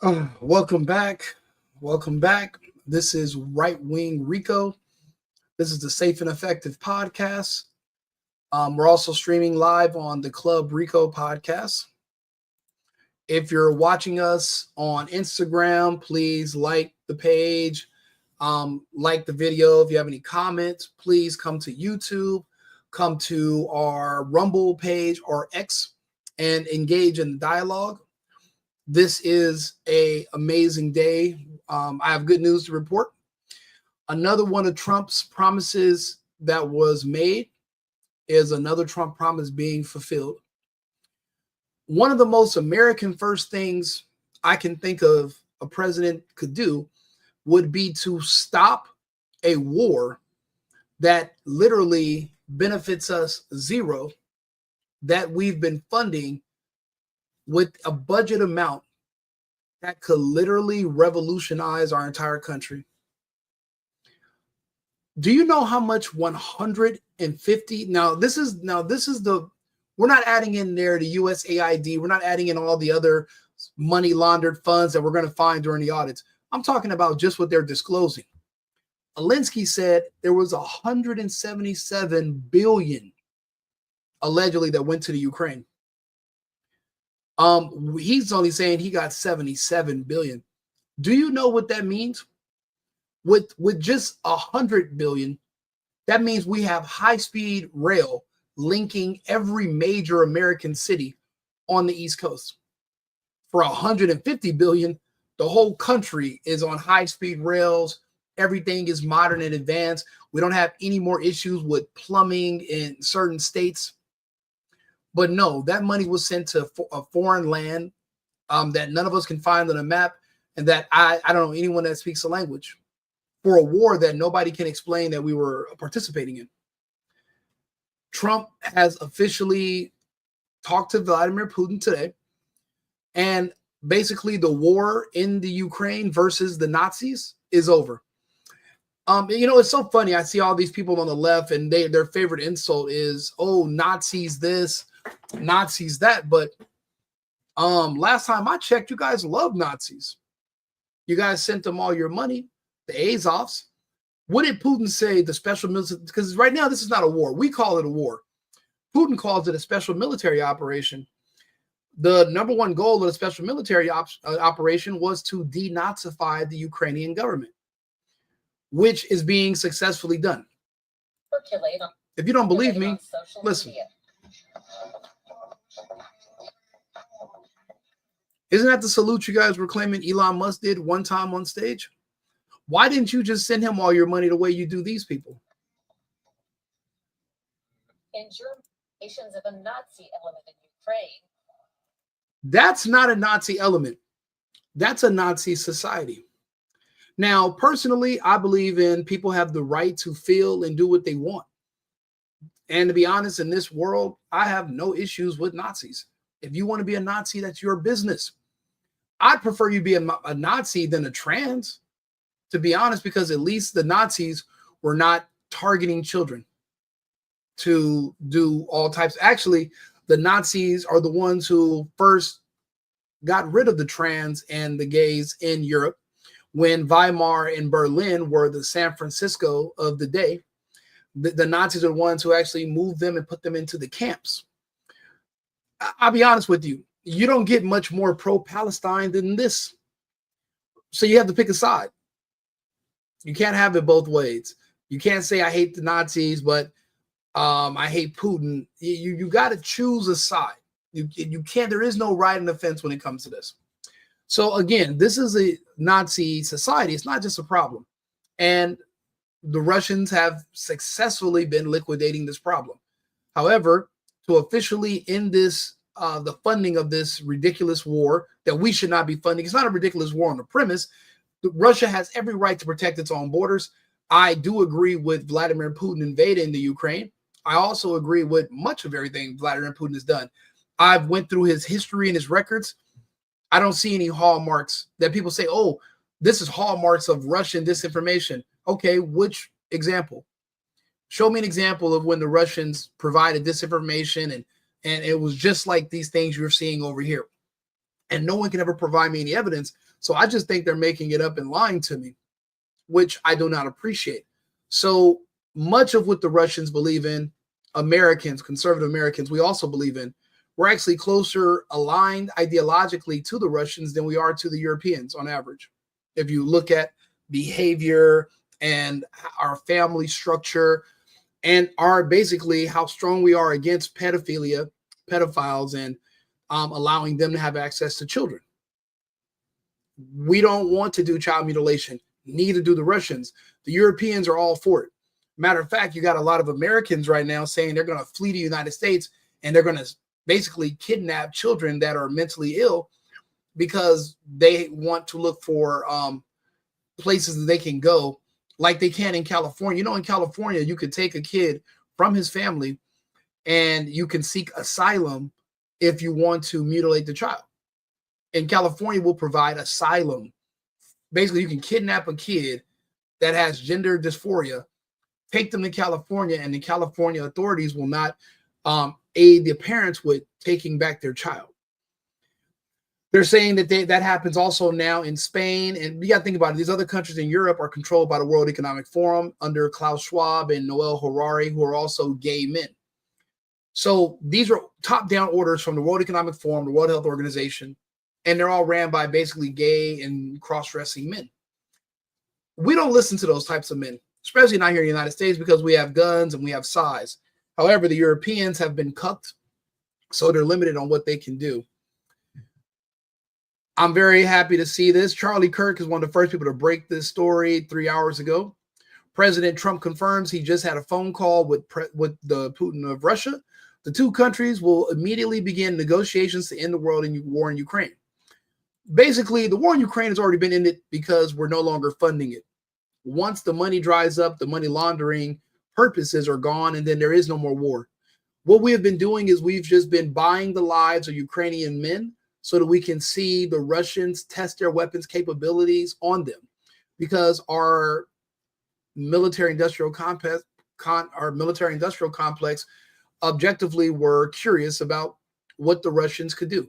Welcome back. Welcome back. This is Right Wing Rico. This is the Safe and Effective podcast. We're also streaming live on the Club Rico podcast. If you're watching us on Instagram, please like the page, like the video. If you have any comments, please come to YouTube, come to our Rumble page or X and engage in dialogue. This is an amazing day. I have good news to report. Another one of Trump's promises that was made is another Trump promise being fulfilled. One of the most American first things I can think of a president could do would be to stop a war that literally benefits us zero, that we've been funding with a budget amount that could literally revolutionize our entire country. Do you know how much 150? Now this is the, we're not adding in there the USAID. We're not adding in all the other money laundered funds that we're going to find during the audits. I'm talking about just what they're disclosing. Alinsky said there was 177 billion allegedly that went to the Ukraine. He's only saying he got 77 billion. Do you know what that means? With just 100 billion, that means we have high-speed rail linking every major American city on the East Coast. For 150 billion, the whole country is on high-speed rails. Everything is modern and advanced. We don't have any more issues with plumbing in certain states. But no, that money was sent to a foreign land that none of us can find on a map, and that I don't know anyone that speaks the language, for a war that nobody can explain that we were participating in. Trump has officially talked to Vladimir Putin today, and basically the war in the Ukraine versus the Nazis is over. It's so funny. I see all these people on the left, and their favorite insult is, "Oh, Nazis this, Nazis that." But last time I checked, you guys love Nazis. You guys sent them all your money, the Azovs. What did Putin say? The special military, because right now this is not a war. We call it a war. Putin calls it a special military operation. The number one goal of the special military operation was to denazify the Ukrainian government, which is being successfully done. If you don't believe me, listen. Isn't that the salute you guys were claiming Elon Musk did one time on stage? Why didn't you just send him all your money the way you do these people? In Germany, of a Nazi element in Ukraine. That's not a Nazi element. That's a Nazi society. Now, personally, I believe in people have the right to feel and do what they want. And to be honest, in this world, I have no issues with Nazis. If you want to be a Nazi, that's your business. I'd prefer you be a Nazi than a trans, to be honest, because at least the Nazis were not targeting children to do all types. Actually, the Nazis are the ones who first got rid of the trans and the gays in Europe, when Weimar and Berlin were the San Francisco of the day. The Nazis are the ones who actually moved them and put them into the camps. I'll be honest with you. You don't get much more pro-Palestine than this. So you have to pick a side. You can't have it both ways. You can't say I hate the Nazis, but I hate Putin. You got to choose a side. You can't. There is no right and offense when it comes to this. So again, this is a Nazi society. It's not just a problem. And the Russians have successfully been liquidating this problem. However, to officially end this, the funding of this ridiculous war that we should not be funding, it's not a ridiculous war on the premise. Russia has every right to protect its own borders. I do agree with Vladimir Putin invading the Ukraine. I also agree with much of everything Vladimir Putin has done. I've went through his history and his records. I don't see any hallmarks that people say, oh, this is hallmarks of Russian disinformation. Okay, which example? Show me an example of when the Russians provided disinformation and it was just like these things you're seeing over here. And no one can ever provide me any evidence So I just think they're making it up and lying to me, which I do not appreciate. So much of what the Russians believe in, Americans, conservative Americans, we also believe in. We're actually closer aligned ideologically to the Russians than we are to the Europeans on average. If you look at behavior and our family structure and our basically how strong we are against pedophilia, pedophiles, and allowing them to have access to children. We don't want to do child mutilation. Neither do the Russians. The Europeans are all for it. Matter of fact, you got a lot of Americans right now saying they're going to flee to the United States and they're going to basically kidnap children that are mentally ill because they want to look for places that they can go like they can in California. You know, in California, you could take a kid from his family and you can seek asylum if you want to mutilate the child. And California will provide asylum. Basically, you can kidnap a kid that has gender dysphoria, take them to California, and the California authorities will not aid the parents with taking back their child. They're saying that that happens also now in Spain. And you got to think about it. These other countries in Europe are controlled by the World Economic Forum under Klaus Schwab and Noel Harari, who are also gay men. So these are top-down orders from the World Economic Forum, the World Health Organization, and they're all ran by basically gay and cross-dressing men. We don't listen to those types of men, especially not here in the United States, because we have guns and we have size. However, the Europeans have been cucked, so they're limited on what they can do. I'm very happy to see this. Charlie Kirk is one of the first people to break this story 3 hours ago. President Trump confirms he just had a phone call with the Putin of Russia. The two countries will immediately begin negotiations to end the world in war in Ukraine. Basically, the war in Ukraine has already been ended because we're no longer funding it. Once the money dries up, the money laundering purposes are gone, and then there is no more war. What we have been doing is we've just been buying the lives of Ukrainian men so that we can see the Russians test their weapons capabilities on them, because our military-industrial complex objectively were curious about what the Russians could do.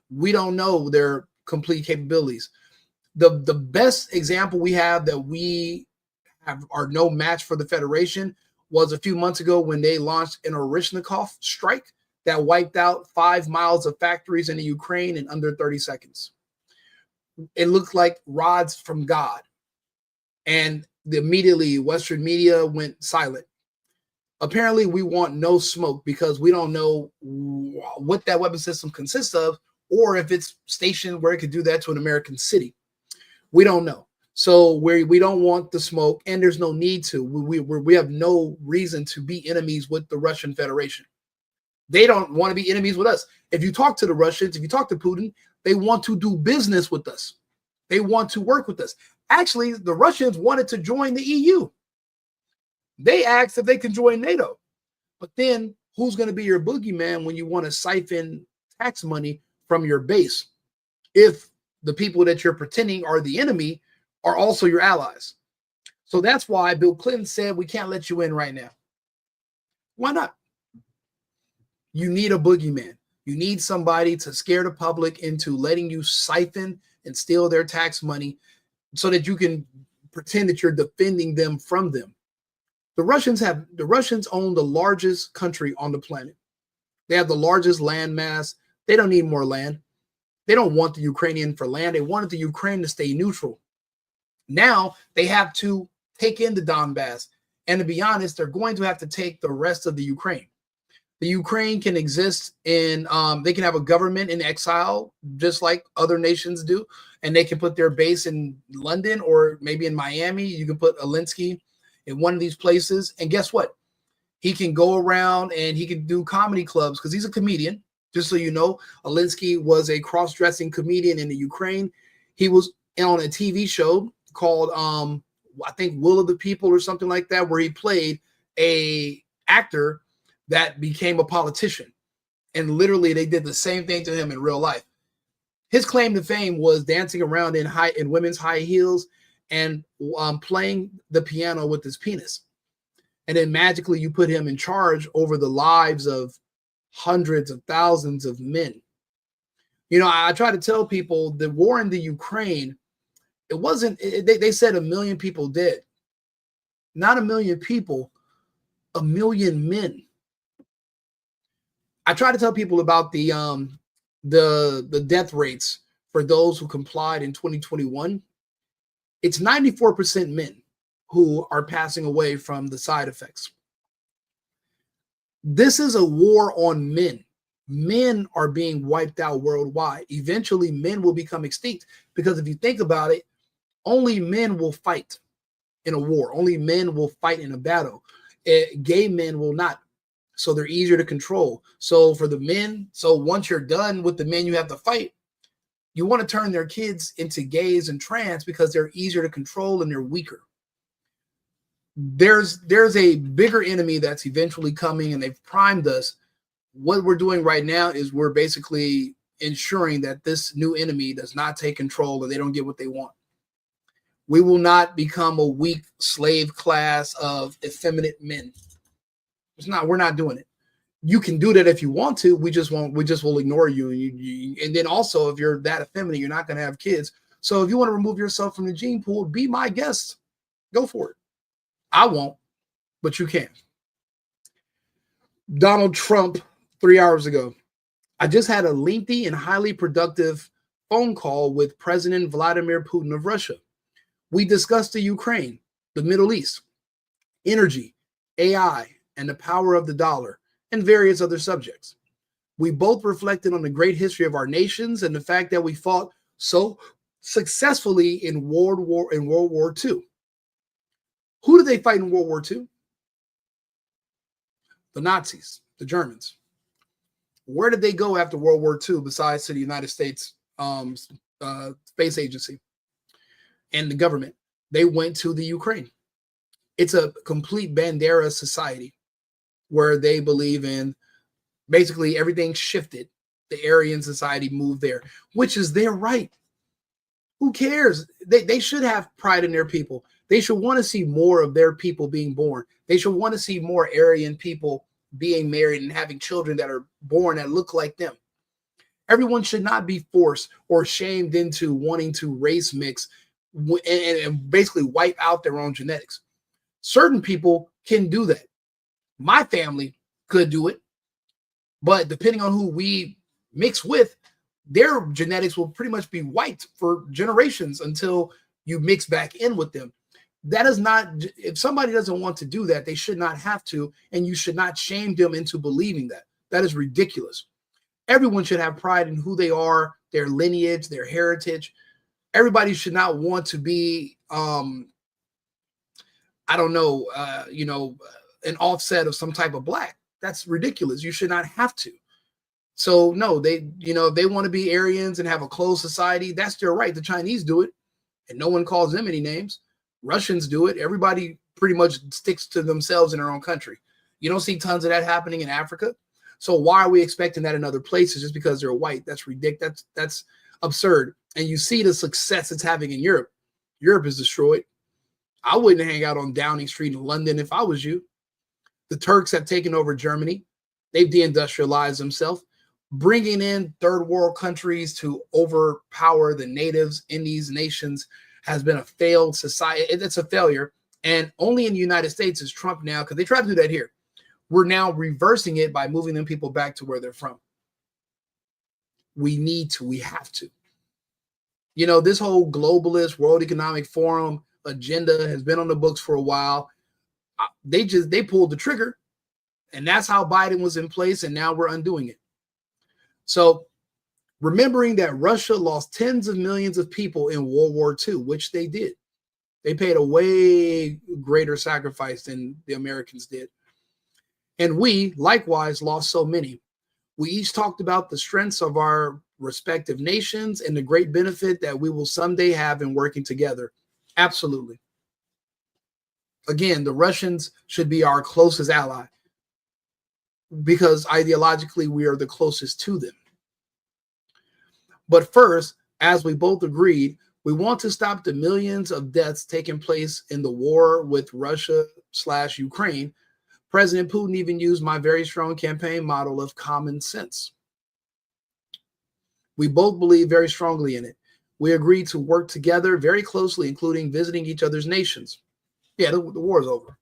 We don't know their complete capabilities. The best example we have that we are no match for the Federation was a few months ago when they launched an Orishnikov strike that wiped out 5 miles of factories in the Ukraine in under 30 seconds. It looked like rods from God. And immediately Western media went silent. Apparently, we want no smoke because we don't know what that weapon system consists of, or if it's stationed where it could do that to an American city. We don't know. So we don't want the smoke, and there's no need to. We have no reason to be enemies with the Russian Federation. They don't want to be enemies with us. If you talk to the Russians, if you talk to Putin, they want to do business with us. They want to work with us. Actually, the Russians wanted to join the EU. They asked if they can join NATO. But then who's going to be your boogeyman when you want to siphon tax money from your base if the people that you're pretending are the enemy are also your allies? So that's why Bill Clinton said we can't let you in right now. Why not? You need a boogeyman. You need somebody to scare the public into letting you siphon and steal their tax money so that you can pretend that you're defending them from them. The Russians own the largest country on the planet. They have the largest land mass. They don't need more land. They don't want the Ukrainian for land. They wanted the Ukraine to stay neutral. Now they have to take in the Donbass. And to be honest, they're going to have to take the rest of the Ukraine. The Ukraine can exist in, they can have a government in exile, just like other nations do. And they can put their base in London or maybe in Miami. You can put Alinsky in one of these places. And guess what? He can go around and he can do comedy clubs because he's a comedian. Just so you know, Alinsky was a cross-dressing comedian in the Ukraine. He was on a TV show called, I think, Will of the People or something like that, where he played a actor that became a politician. And literally they did the same thing to him in real life. His claim to fame was dancing around in women's high heels and playing the piano with his penis. And then magically you put him in charge over the lives of hundreds of thousands of men. You know, I try to tell people the war in the Ukraine, it wasn't, they said 1 million people dead. Not 1 million people, 1 million men. I try to tell people about the death rates for those who complied in 2021. It's 94% men who are passing away from the side effects. This is a war on men. Men are being wiped out worldwide. Eventually, men will become extinct because if you think about it, only men will fight in a war. Only men will fight in a battle. Gay men will not. So they're easier to control. So for the men, so once you're done with the men you have to fight, you want to turn their kids into gays and trans because they're easier to control and they're weaker. There's a bigger enemy that's eventually coming, and they've primed us. What we're doing right now is we're basically ensuring that this new enemy does not take control and they don't get what they want. We will not become a weak slave class of effeminate men. We're not doing it. You can do that if you want to. We just won't. We just will ignore you. And then also, if you're that effeminate, you're not going to have kids. So if you want to remove yourself from the gene pool, be my guest. Go for it. I won't, but you can. Donald Trump, 3 hours ago. I just had a lengthy and highly productive phone call with President Vladimir Putin of Russia. We discussed the Ukraine, the Middle East, energy, AI, and the power of the dollar, and various other subjects. We both reflected on the great history of our nations and the fact that we fought so successfully in World War II. Who did they fight in World War II? The Nazis, the Germans. Where did they go after World War II besides to the United States Space Agency and the government? They went to the Ukraine. It's a complete Bandera society where they believe in basically everything shifted. The Aryan society moved there, which is their right. Who cares? They should have pride in their people. They should want to see more of their people being born. They should want to see more Aryan people being married and having children that are born that look like them. Everyone should not be forced or shamed into wanting to race mix and basically wipe out their own genetics. Certain people can do that. My family could do it, but depending on who we mix with, their genetics will pretty much be wiped for generations until you mix back in with them. That is not, if somebody doesn't want to do that, they should not have to, and you should not shame them into believing that. That is ridiculous. Everyone should have pride in who they are, their lineage, their heritage. Everybody should not want to be, an offset of some type of black. That's ridiculous. You should not have to. So no, if they want to be Aryans and have a closed society, that's their right. The Chinese do it, and no one calls them any names. Russians do it. Everybody pretty much sticks to themselves in their own country. You don't see tons of that happening in Africa. So why are we expecting that in other places just because they're white? That's ridiculous. That's absurd. And you see the success it's having in Europe. Europe is destroyed. I wouldn't hang out on Downing Street in London if I was you. The Turks have taken over Germany. They've deindustrialized themselves, bringing in third world countries to overpower the natives in these nations has been a failed society. It's a failure. And only in the United States is Trump now, because they tried to do that here. We're now reversing it by moving them people back to where they're from. We have to. This whole globalist World Economic Forum agenda has been on the books for a while. They pulled the trigger, and that's how Biden was in place, and now we're undoing it. So remembering that Russia lost tens of millions of people in World War II, which they did. They paid a way greater sacrifice than the Americans did. And we, likewise, lost so many. We each talked about the strengths of our respective nations and the great benefit that we will someday have in working together. Absolutely. Again, the Russians should be our closest ally because ideologically we are the closest to them. But first, as we both agreed, we want to stop the millions of deaths taking place in the war with Russia/Ukraine. President Putin even used my very strong campaign model of common sense. We both believe very strongly in it. We agreed to work together very closely, including visiting each other's nations. Yeah, the war is over.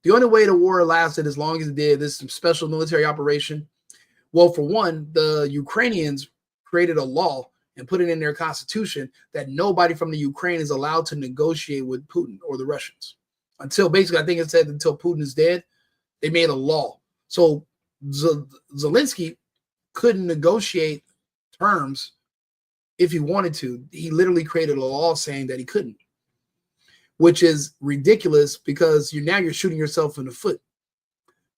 The only way the war lasted as long as it did, this special military operation, well, for one, the Ukrainians created a law and put it in their constitution that nobody from the Ukraine is allowed to negotiate with Putin or the Russians. Until basically, I think it said until Putin is dead, they made a law. So Zelensky couldn't negotiate terms if he wanted to. He literally created a law saying that he couldn't, which is ridiculous because you're shooting yourself in the foot.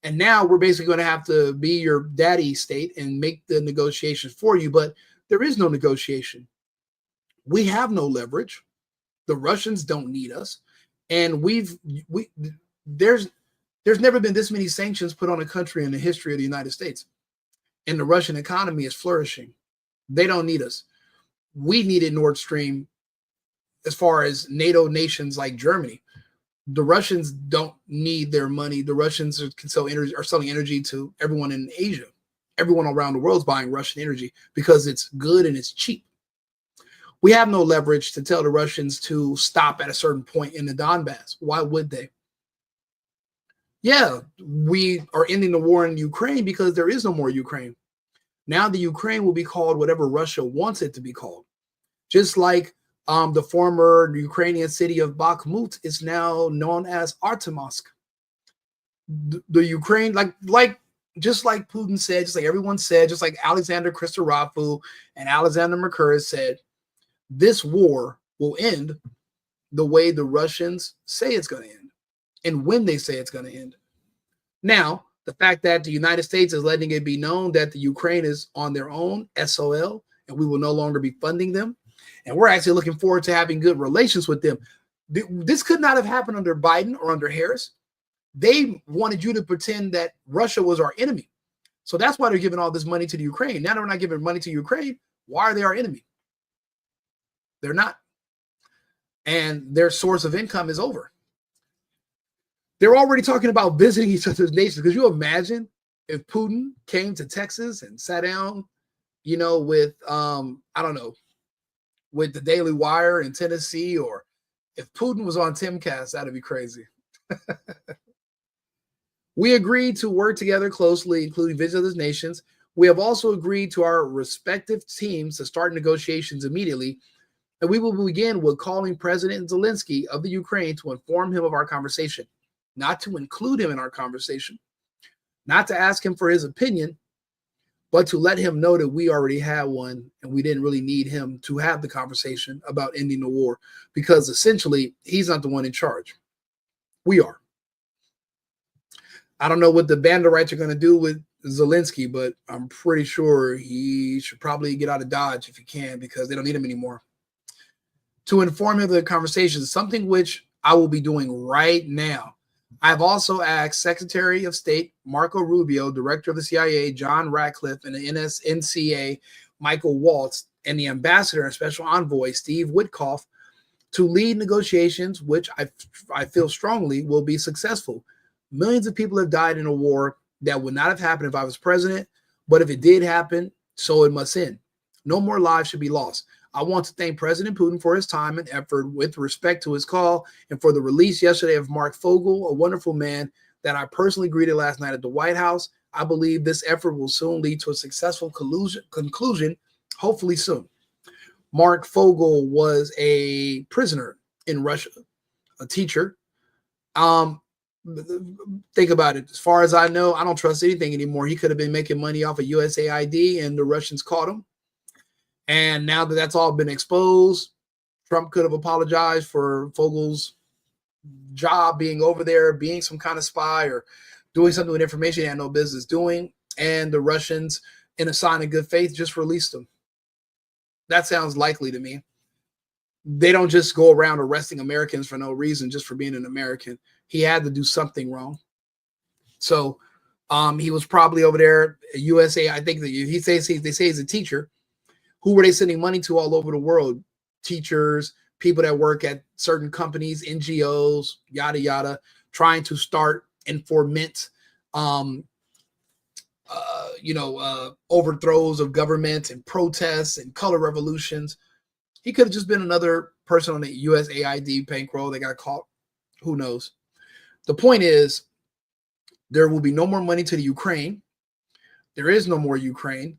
And now we're basically going to have to be your daddy state and make the negotiations for you. But there is no negotiation. We have no leverage. The Russians don't need us. And there's never been this many sanctions put on a country in the history of the United States. And the Russian economy is flourishing. They don't need us. We needed Nord Stream as far as NATO nations like Germany. The Russians don't need their money. The Russians are selling energy to everyone in Asia. Everyone around the world is buying Russian energy because it's good and it's cheap. We have no leverage to tell the Russians to stop at a certain point in the Donbass. Why would they? Yeah, we are ending the war in Ukraine because there is no more Ukraine. Now the Ukraine will be called whatever Russia wants it to be called. Just like the former Ukrainian city of Bakhmut is now known as Artemovsk. The Ukraine, just like Putin said, just like everyone said, just like Alexander Christorafu and Alexander Mercouris said, this war will end the way the Russians say it's going to end and when they say it's going to end. Now, the fact that the United States is letting it be known that the Ukraine is on their own, SOL, and we will no longer be funding them, and we're actually looking forward to having good relations with them. This could not have happened under Biden or under Harris. They wanted you to pretend that Russia was our enemy. So that's why they're giving all this money to the Ukraine. Now they're not giving money to Ukraine. Why are they our enemy? They're not. And their source of income is over. They're already talking about visiting each other's nations. Could you imagine if Putin came to Texas and sat down, with, with the Daily Wire in Tennessee, or if Putin was on Timcast, that'd be crazy. We agreed to work together closely, including visit other nations. We have also agreed to our respective teams to start negotiations immediately, and we will begin with calling President Zelensky of the Ukraine to inform him of our conversation, not to include him in our conversation, not to ask him for his opinion, but to let him know that we already had one and we didn't really need him to have the conversation about ending the war, because essentially he's not the one in charge. We are. I don't know what the Banderites are going to do with Zelensky, but I'm pretty sure he should probably get out of Dodge if he can, because they don't need him anymore. To inform him of the conversation, something which I will be doing right now. I've also asked Secretary of State Marco Rubio, Director of the CIA John Ratcliffe, and the NCA Michael Waltz, and the Ambassador and Special Envoy Steve Witkoff to lead negotiations, which I feel strongly will be successful. Millions of people have died in a war that would not have happened if I was president, but if it did happen, so it must end. No more lives should be lost. I want to thank President Putin for his time and effort with respect to his call, and for the release yesterday of Mark Fogel, a wonderful man that I personally greeted last night at the White House. I believe this effort will soon lead to a successful conclusion, hopefully soon. Mark Fogel was a prisoner in Russia, a teacher. Think about it. As far as I know, I don't trust anything anymore. He could have been making money off of USAID, and the Russians caught him. And now that that's all been exposed, Trump could have apologized for Fogel's job being over there, being some kind of spy or doing something with information he had no business doing. And the Russians, in a sign of good faith, just released him. That sounds likely to me. They don't just go around arresting Americans for no reason, just for being an American. He had to do something wrong. So he was probably over there at USA. I think that they say he's a teacher. Who were they sending money to all over the world? Teachers, people that work at certain companies, NGOs, yada, yada, trying to start and foment overthrows of government and protests and color revolutions. He could have just been another person on the USAID bankroll that got caught. Who knows? The point is, there will be no more money to the Ukraine. There is no more Ukraine.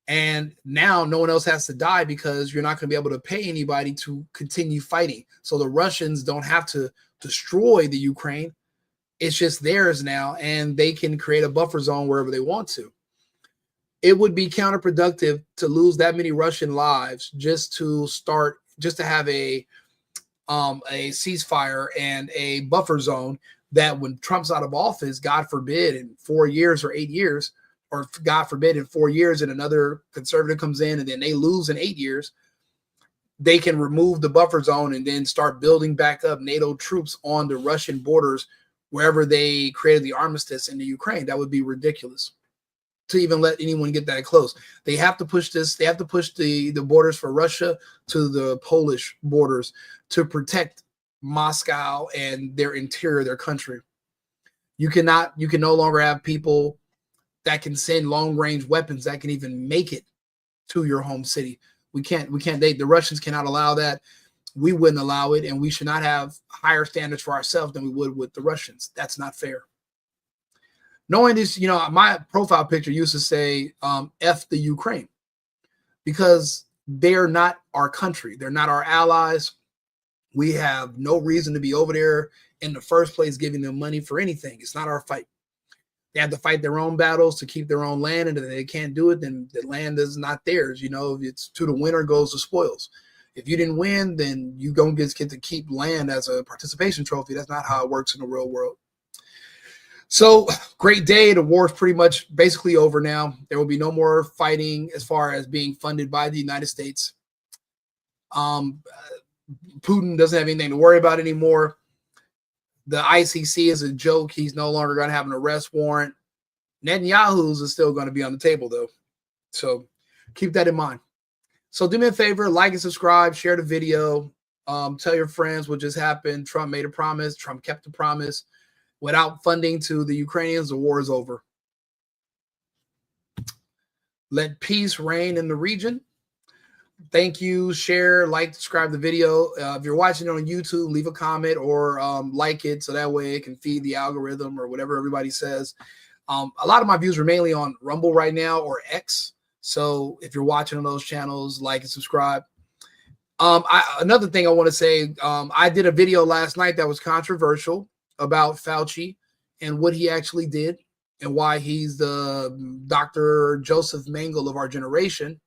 And now no one else has to die because you're not going to be able to pay anybody to continue fighting. So the Russians don't have to destroy the Ukraine. It's just theirs now, and they can create a buffer zone wherever they want to. It would be counterproductive to lose that many Russian lives just to have a ceasefire and a buffer zone that when Trump's out of office, God forbid, in 4 years or 8 years, or God forbid, in 4 years and another conservative comes in and then they lose in 8 years, they can remove the buffer zone and then start building back up NATO troops on the Russian borders wherever they created the armistice in the Ukraine. That would be ridiculous to even let anyone get that close. They have to push this. They have to push the borders for Russia to the Polish borders to protect Moscow and their interior, their country. You can no longer have people that can send long-range weapons that can even make it to your home city. The Russians cannot allow that. We wouldn't allow it, and we should not have higher standards for ourselves than we would with the Russians. That's not fair. Knowing this, my profile picture used to say, F the Ukraine, because they're not our country. They're not our allies. We have no reason to be over there in the first place giving them money for anything. It's not our fight. They have to fight their own battles to keep their own land, and if they can't do it, then the land is not theirs. If it's to the winner goes the spoils. If you didn't win, then you don't get to keep land as a participation trophy. That's not how it works in the real world. So, great day. The war is pretty much basically over now. There will be no more fighting as far as being funded by the United States. Putin doesn't have anything to worry about anymore. The ICC is a joke. He's no longer going to have an arrest warrant. Netanyahu's is still going to be on the table, though. So keep that in mind. So do me a favor, like and subscribe, share the video. Tell your friends what just happened. Trump made a promise. Trump kept the promise. Without funding to the Ukrainians, the war is over. Let peace reign in the region. Thank you. Share, like, subscribe the video. If you're watching it on YouTube, leave a comment or like it so that way it can feed the algorithm or whatever everybody says. A lot of my views are mainly on Rumble right now or X. So if you're watching on those channels, like and subscribe. Another thing I want to say, I did a video last night that was controversial about Fauci and what he actually did and why he's the Dr. Joseph Mengele of our generation.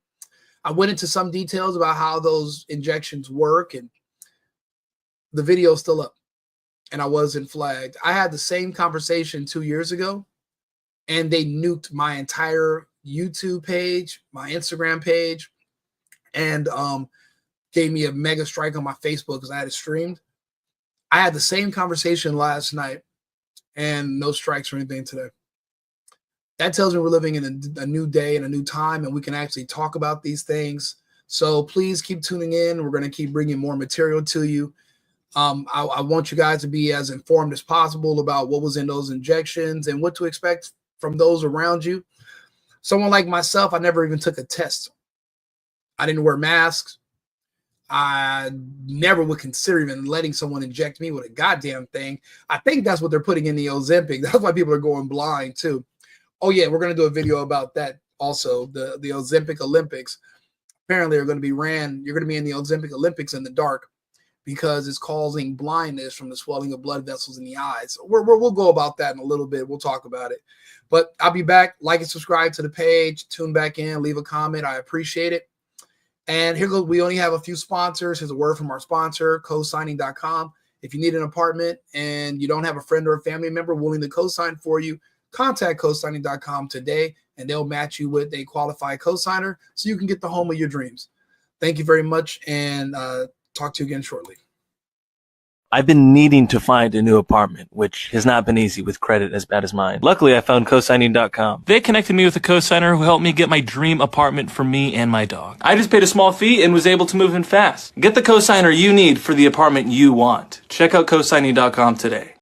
I went into some details about how those injections work, and the video is still up, and I wasn't flagged. I had the same conversation 2 years ago, and they nuked my entire YouTube page, my Instagram page, and gave me a mega strike on my Facebook because I had it streamed. I had the same conversation last night, and no strikes or anything today. That tells me we're living in a new day and a new time, and we can actually talk about these things. So please keep tuning in. We're going to keep bringing more material to you. I want you guys to be as informed as possible about what was in those injections and what to expect from those around you. Someone like myself, I never even took a test. I didn't wear masks. I never would consider even letting someone inject me with a goddamn thing. I think that's what they're putting in the Ozempic. That's why people are going blind too. Oh yeah, we're going to do a video about that also. The Ozempic Olympics apparently are going to be ran. You're going to be in the Ozempic Olympics in the dark because it's causing blindness from the swelling of blood vessels in the eyes. We'll go about that in a little bit. We'll talk about it. But I'll be back. Like and subscribe to the page. Tune back in. Leave a comment. I appreciate it. And here goes. We only have a few sponsors. Here's a word from our sponsor, cosigning.com. If you need an apartment and you don't have a friend or a family member willing to co-sign for you, contact cosigning.com today, and they'll match you with a qualified cosigner so you can get the home of your dreams. Thank you very much, and talk to you again shortly. I've been needing to find a new apartment, which has not been easy with credit as bad as mine. Luckily, I found cosigning.com. They connected me with a cosigner who helped me get my dream apartment for me and my dog. I just paid a small fee and was able to move in fast. Get the cosigner you need for the apartment you want. Check out cosigning.com today.